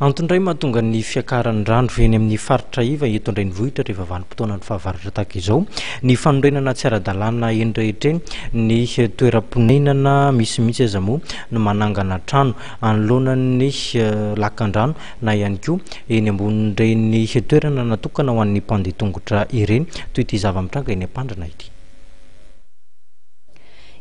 Antondray mahatonga ny fiakaran-drano eny amin'ny faritra iva eto Andrenivohitra rehefa vanim-potoana ny fahavaratra tahaka izao. Ny fanorenana tsy ara-dalàna eny rehetra eny, ny toeram-ponenana misimisy aza moa no manangana trano anoloanan'ny lakan-drano na ihany koa eny ambonin'ireny toerana natokana ho an'ny mpandeha tongotra ireny, toy ity zava-mitranga eny Ampandrana ity.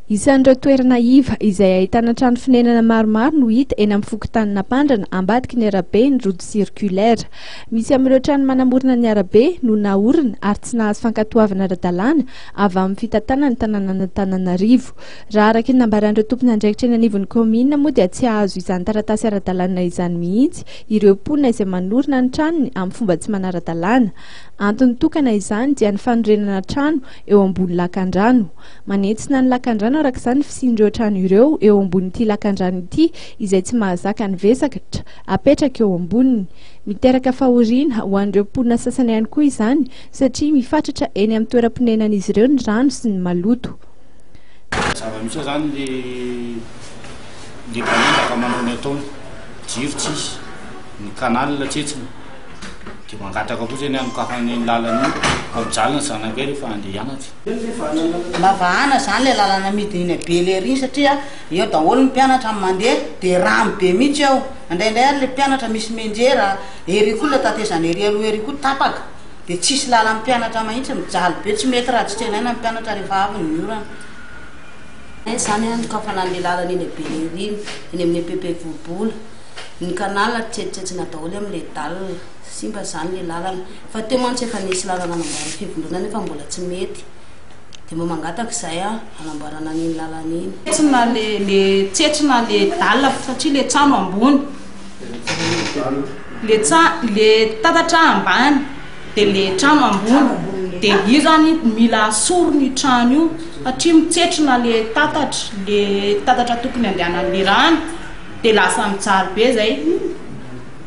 Isan'ireo toerana iva izay ahitana trano fonenana maromaro no hita eny amin'ny fokotanina Ampandrana ambadiky ny arabe ny route circulaire. Misy amin'ireo trano manamorona ny arabe no naorina ary tsy nahazo fankatoavana ara-dalàna avy amin'ny fitantanana ny tanànan'Antananarivo. Raha araky ny nambaran'ireo tompony andraikitra eny anivon'ny komina moa dia tsy ahazo izany taratasy ara-dalàna izany mihitsy ireo mponina izay manorina ny tranony amin'ny fomba tsy manara-dalàna. Antony tokana izany dia ny fanorenana trano eo ambony lakan-drano. Manentsina ny lakan-drano araka izany fisian'ireo trano ireo eo ambon'ity lakan-drano ity izay tsy mahazaka ny vesatra apetraka eo amboniny. Miteraka fahoriana ho an'ireo mponina sasany ihany koa izany satria mifatratra eny amin'ny toeram-ponenan'izy ireo ny rano sy ny maloto. Zava-misy zany le banendaka manao ataony jiro tsisy ny kanal tsetsiny dia mangatraka koa zany anokafan'ny lalana mijalina zanakay rehefa andeha hianatra. Mavahana zany le lalana midina be le ry satria eo daholo ny mpianatra mandeha dia rano be mihitsy eo. Indraindray ary le mpianatra misy menjera ery koa le tatezana ery aloha ery koa tapaka dia tsisy lalana mpianatra mahitsy mijaly be, tsy mety raha tsy tena ny mpianatra rehefa avy ny orana. Zany anokafana le lalana eny be le ry eny amin'ny pepe boribola ny kanal tsetitsetsina daholo amin'le dalina. Simba zany le lalana fa teo mantsy efa nisy lalana anamboarana fivondrona nefa mbola tsy mety dia mba mangataka izay anamboarana an'iny lalana iny. Le tsetrina le dalina satria le trano ambony le tatatra ambany dia le trano ambony dia io zany mila asoro ny trano io satria mitsetrina le tatatra tokony andehanan'le rano dia lasa mijaly be zay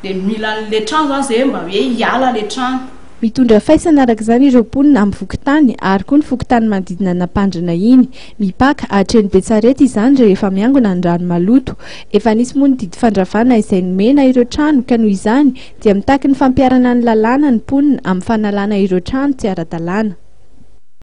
dia mila le trano zany zay mba hoe hiala le trano. Mitondra faisana araka izany ireo mponina amin'ny fokotany ary koa ny fokotany manodidina Ampandrana iny. Mipaka hatreny Betsarety izany rehefa miangona ny rano maloto. Efa nisy moa ny didy fandravana izay nomena ireo trano ka noho izany dia mitaky ny fampiarana ny lalàna ny mponina amin'ny fanalana ireo trano tsy ara-dalàna.